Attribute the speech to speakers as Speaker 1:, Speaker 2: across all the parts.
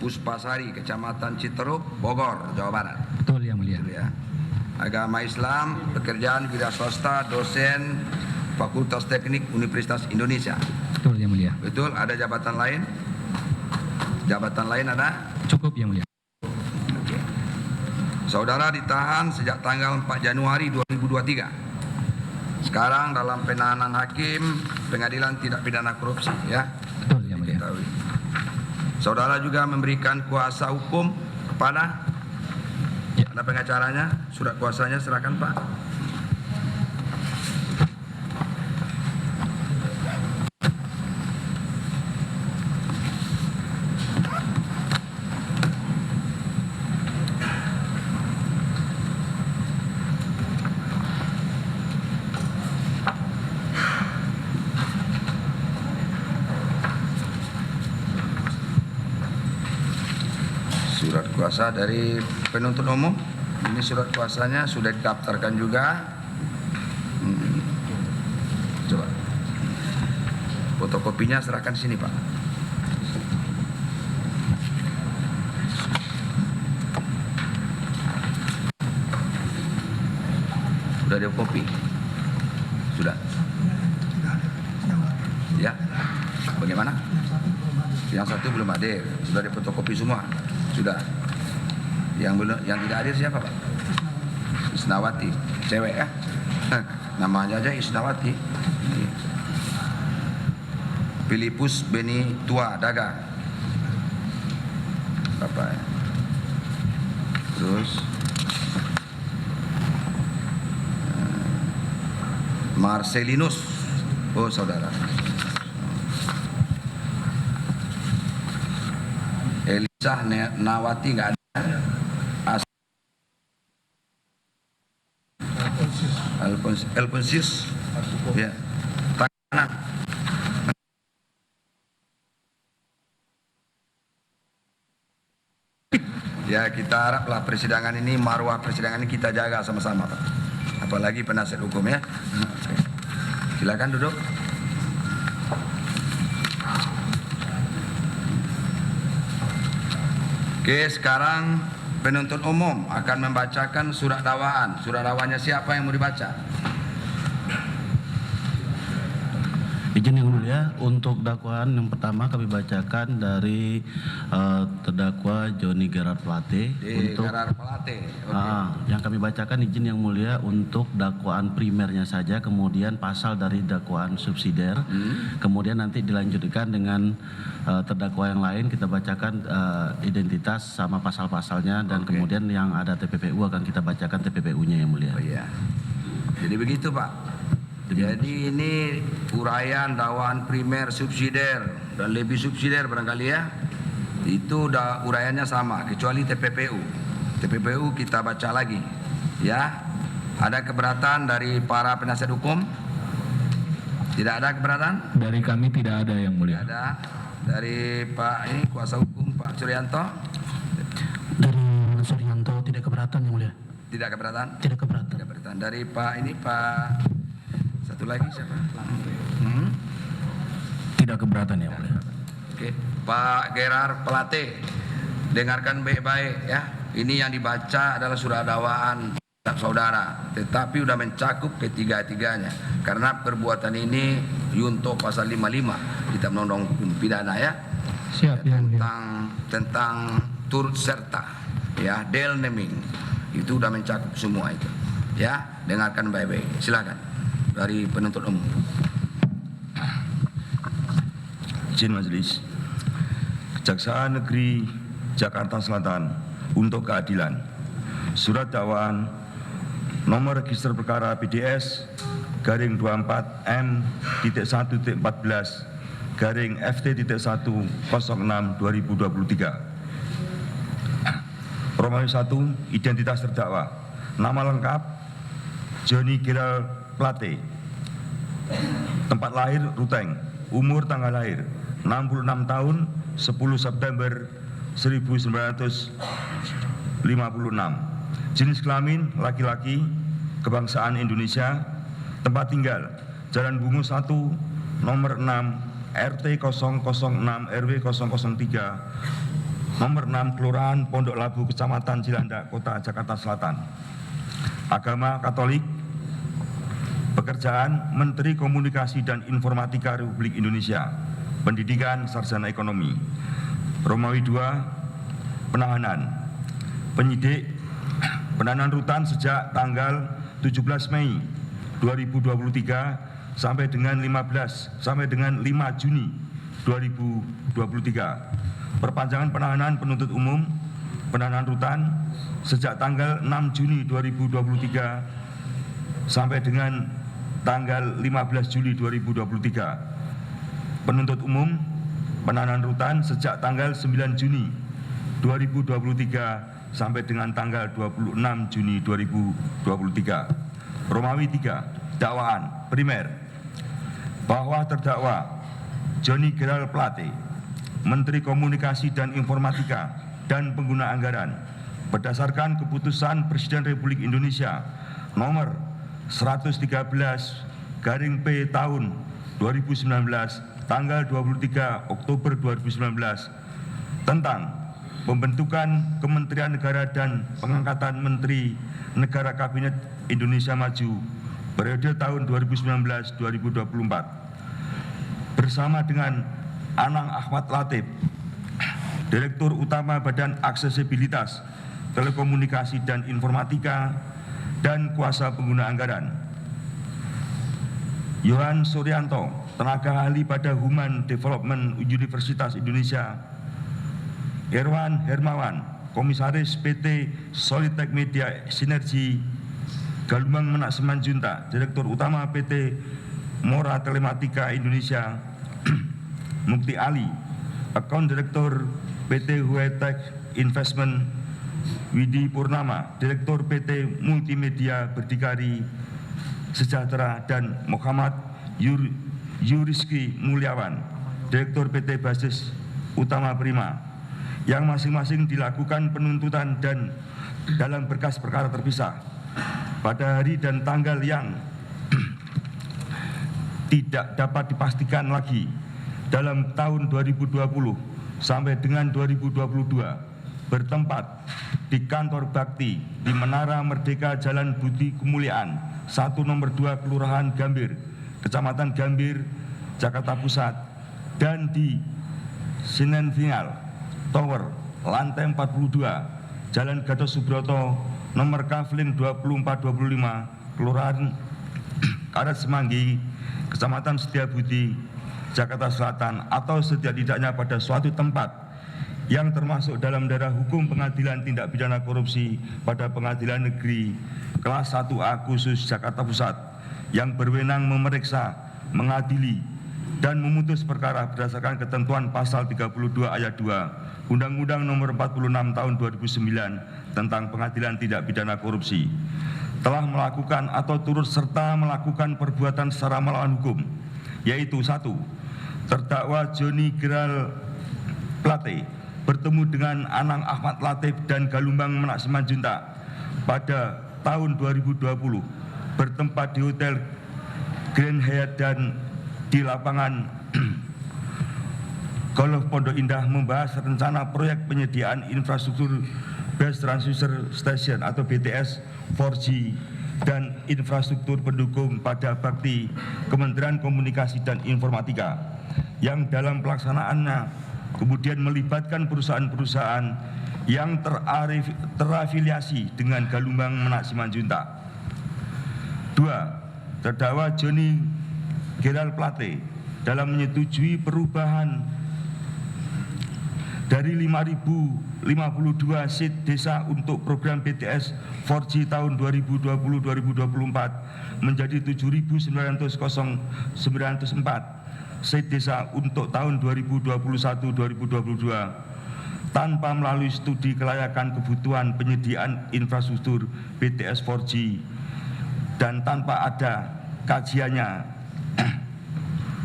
Speaker 1: Puspasari, Kecamatan Citeruk, Bogor, Jawa Barat.
Speaker 2: Betul Yang Mulia.
Speaker 1: Betul ya. Agama Islam, pekerjaan wira swasta, dosen Fakultas Teknik Universitas Indonesia.
Speaker 2: Betul Yang Mulia.
Speaker 1: Betul. Ada jabatan lain? Jabatan lain ada?
Speaker 2: Cukup Yang Mulia.
Speaker 1: Oke. Saudara ditahan sejak tanggal 4 Januari 2023. Sekarang dalam penahanan hakim Pengadilan Tindak Pidana Korupsi, ya.
Speaker 2: Betul Yang Mulia.
Speaker 1: Diketahui. Saudara juga memberikan kuasa hukum kepada ada pengacaranya, surat kuasanya serahkan Pak. Surat kuasa dari penuntut umum. Ini surat kuasanya sudah didaftarkan juga. Coba fotokopinya serahkan sini Pak. Sudah ada kopi? Sudah? Ya. Bagaimana? Yang satu belum hadir. Sudah ada fotokopi semua? Sudah. Yang tidak hadir siapa Pak? Isnawati, cewek ya? Namanya aja Isnawati. Filipus Beni Tua Daga, Bapak ya. Terus Marcelinus, oh saudara. Elisa Nawati nggak ada. Alfonsius, ya. Tangan. Ya kita haraplah persidangan ini, marwah persidangan ini kita jaga sama-sama Pak. Apalagi penasihat hukum ya. Silakan duduk. Oke, sekarang penuntut umum akan membacakan surat dakwaan. Surat dakwaannya siapa yang mau dibaca?
Speaker 3: Izin Yang Mulia, untuk dakwaan yang pertama kami bacakan dari terdakwa Johnny Gerard Plate. Untuk
Speaker 1: Gerard Plate. Okay.
Speaker 3: Yang kami bacakan izin Yang Mulia untuk dakwaan primernya saja, kemudian pasal dari dakwaan subsidiar, kemudian nanti dilanjutkan dengan terdakwa yang lain kita bacakan identitas sama pasal-pasalnya dan kemudian yang ada TPPU akan kita bacakan TPPU-nya Yang Mulia.
Speaker 1: Oh iya. Jadi begitu Pak. Jadi ini uraian dakwaan primer, subsidiar dan lebih subsidiar barangkali ya. Itu udah uraiannya sama kecuali TPPU. TPPU kita baca lagi. Ya. Ada keberatan dari para penasihat hukum? Tidak ada keberatan?
Speaker 2: Dari kami tidak ada Yang Mulia.
Speaker 1: Ada. Dari Pak ini kuasa hukum Pak Suryanto?
Speaker 4: Dari Mas Suryanto tidak keberatan Yang Mulia.
Speaker 1: Tidak keberatan?
Speaker 4: Tidak keberatan.
Speaker 1: Tidak keberatan. Dari Pak ini Pak satu lagi siapa?
Speaker 2: Tidak keberatan Yang Mulia.
Speaker 1: Oke, Pak Gerard Plate, dengarkan baik-baik ya. Ini yang dibaca adalah surat dakwaan saudara, tetapi sudah mencakup ketiga-tiganya. Karena perbuatan ini yunto pasal 55 Kitab Undang-Undang Hukum Pidana ya.
Speaker 2: Siap Yang Mulia.
Speaker 1: Tentang turut serta ya, del naming. Itu sudah mencakup semua itu. Ya, dengarkan baik-baik. Silakan dari penuntut umum.
Speaker 5: Izin Majelis. Kejaksaan Negeri Jakarta Selatan untuk keadilan. Surat dakwaan nomor register perkara PDS garing 24 M.1.14 garing FT.106 2023. Romawi 1, identitas terdakwa. Nama lengkap Johnny Gerard Plate. Tempat lahir Ruteng. Umur tanggal lahir 66 tahun 10 September 1956. Jenis kelamin laki-laki. Kebangsaan Indonesia. Tempat tinggal Jalan Bungu 1 nomor 6 RT 006 RW 003 Nomor 6 Kelurahan Pondok Labu, Kecamatan Cilandak, Kota Jakarta Selatan. Agama Katolik. Pekerjaan Menteri Komunikasi dan Informatika Republik Indonesia. Pendidikan Sarjana Ekonomi. Romawi 2 Penahanan. Penyidik penahanan rutan sejak tanggal 17 Mei 2023 sampai dengan 5 Juni 2023. Perpanjangan penahanan penuntut umum penahanan rutan sejak tanggal 6 Juni 2023 sampai dengan tanggal 15 Juli 2023. Penuntut umum penahanan rutan sejak tanggal 9 Juni 2023 sampai dengan tanggal 26 Juni 2023. Romawi 3 dakwaan primer bahwa terdakwa Johnny Geral Plate, Menteri Komunikasi dan Informatika dan Pengguna Anggaran, berdasarkan keputusan Presiden Republik Indonesia nomor 113/P tahun 2019 tanggal 23 Oktober 2019 tentang pembentukan Kementerian Negara dan pengangkatan Menteri Negara Kabinet Indonesia Maju periode tahun 2019-2024 bersama dengan Anang Ahmad Latif, Direktur Utama Badan Aksesibilitas, Telekomunikasi dan Informatika dan Kuasa Pengguna Anggaran. Yohan Suryanto, Tenaga Ahli pada Human Development Universitas Indonesia. Irwan Hermawan, Komisaris PT Solitech Media Sinergi Galumbang Menak Simanjuntak, Direktur Utama PT Mora Telematika Indonesia. Mukti Ali, Account Direktur PT Huetech Investment. Widi Purnama, Direktur PT Multimedia Berdikari Sejahtera, dan Muhammad Yuriski Mulyawan, Direktur PT Basis Utama Prima, yang masing-masing dilakukan penuntutan dan dalam berkas perkara terpisah pada hari dan tanggal yang tidak dapat dipastikan lagi dalam tahun 2020 sampai dengan 2022 bertempat di kantor bakti di Menara Merdeka Jalan Budi Kemuliaan 1 nomor 2 Kelurahan Gambir, Kecamatan Gambir, Jakarta Pusat, dan di Sinenvial Tower lantai 42 Jalan Gatot Subroto nomor Kafling 2425 Kelurahan Karet Semanggi, Kecamatan Setiabudi, Jakarta Selatan, atau setidak-tidaknya pada suatu tempat yang termasuk dalam daerah hukum Pengadilan Tindak Pidana Korupsi pada Pengadilan Negeri Kelas 1A Khusus Jakarta Pusat yang berwenang memeriksa, mengadili, dan memutus perkara berdasarkan ketentuan pasal 32 ayat 2 Undang-Undang Nomor 46 Tahun 2009 tentang Pengadilan Tindak Pidana Korupsi telah melakukan atau turut serta melakukan perbuatan secara melawan hukum, yaitu 1. Terdakwa Johnny Geral Plate bertemu dengan Anang Ahmad Latif dan Galumbang Menak Simanjuntak pada tahun 2020 bertempat di Hotel Grand Hyatt dan di lapangan Golf Pondok Indah membahas rencana proyek penyediaan infrastruktur Base Transceiver Station atau BTS 4G dan infrastruktur pendukung pada bakti Kementerian Komunikasi dan Informatika yang dalam pelaksanaannya kemudian melibatkan perusahaan-perusahaan yang terafiliasi dengan Galumbang Menak Simanjuntak. 2. Terdakwa Johnny Geral Plate dalam menyetujui perubahan dari 5.052 seat desa untuk program BTS 4G tahun 2020-2024 menjadi 7.904 seat desa untuk tahun 2021-2022 tanpa melalui studi kelayakan kebutuhan penyediaan infrastruktur BTS 4G dan tanpa ada kajiannya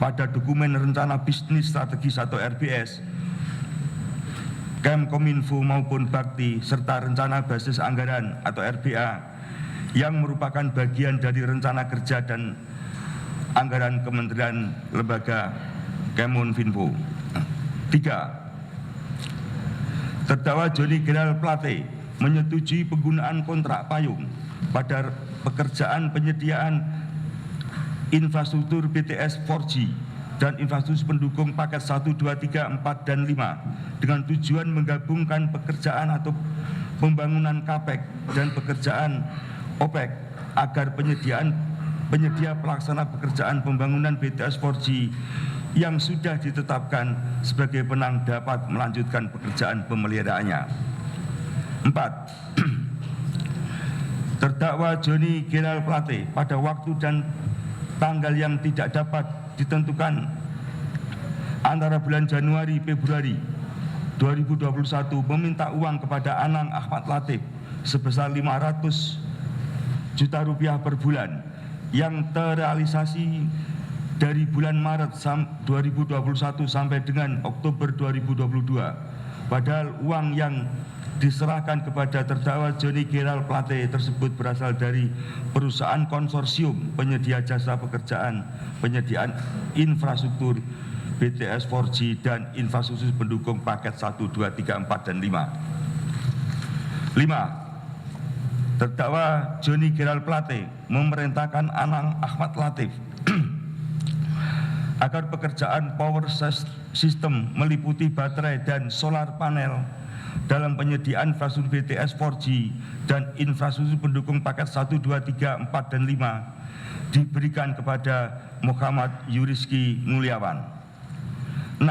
Speaker 5: pada dokumen rencana bisnis strategis atau RBS Kemkominfo maupun Bakti serta rencana basis anggaran atau RBA yang merupakan bagian dari rencana kerja dan anggaran Kementerian Lembaga Kemonfinfo. 3. Terdakwa Joni Gerald Plate menyetujui penggunaan kontrak payung pada pekerjaan penyediaan infrastruktur BTS 4G dan infrastruktur pendukung paket 1, 2, 3, 4, dan 5 dengan tujuan menggabungkan pekerjaan atau pembangunan CAPEX dan pekerjaan OPEX agar penyedia pelaksana pekerjaan pembangunan BTS 4G yang sudah ditetapkan sebagai penang dapat melanjutkan pekerjaan pemeliharaannya. 4. Terdakwa Joni Gerald Plate pada waktu dan tanggal yang tidak dapat ditentukan antara bulan Januari Februari 2021 meminta uang kepada Anang Ahmad Latif sebesar 500 juta rupiah per bulan yang terrealisasi dari bulan Maret 2021 sampai dengan Oktober 2022. Padahal uang yang diserahkan kepada terdakwa Joni Gerald Plate tersebut berasal dari perusahaan konsorsium penyedia jasa pekerjaan penyediaan infrastruktur BTS 4G dan infrastruktur pendukung paket 1, 2, 3, 4, dan 5. 5. Terdakwa Joni Gerald Plate memerintahkan Anang Ahmad Latif agar pekerjaan power system meliputi baterai dan solar panel dalam penyediaan infrastruktur BTS 4G dan infrastruktur pendukung paket 1, 2, 3, 4, dan 5 diberikan kepada Muhammad Yuriski Mulyawan. 6.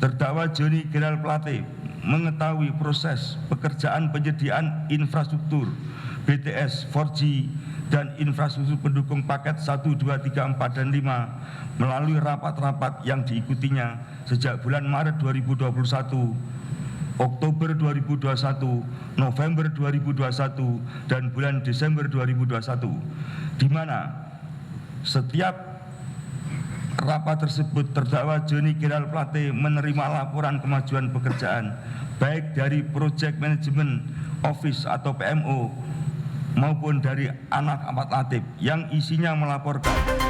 Speaker 5: Terdakwa Joni Gerald Plate mengetahui proses pekerjaan penyediaan infrastruktur BTS 4G dan infrastruktur pendukung paket 1, 2, 3, 4, dan 5 melalui rapat-rapat yang diikutinya sejak bulan Maret 2021, Oktober 2021, November 2021, dan bulan Desember 2021, di mana setiap rapat tersebut terdakwa Joni Gerald Plate menerima laporan kemajuan pekerjaan baik dari Project Management Office atau PMO maupun dari Anang Ahmad Latif yang isinya melaporkan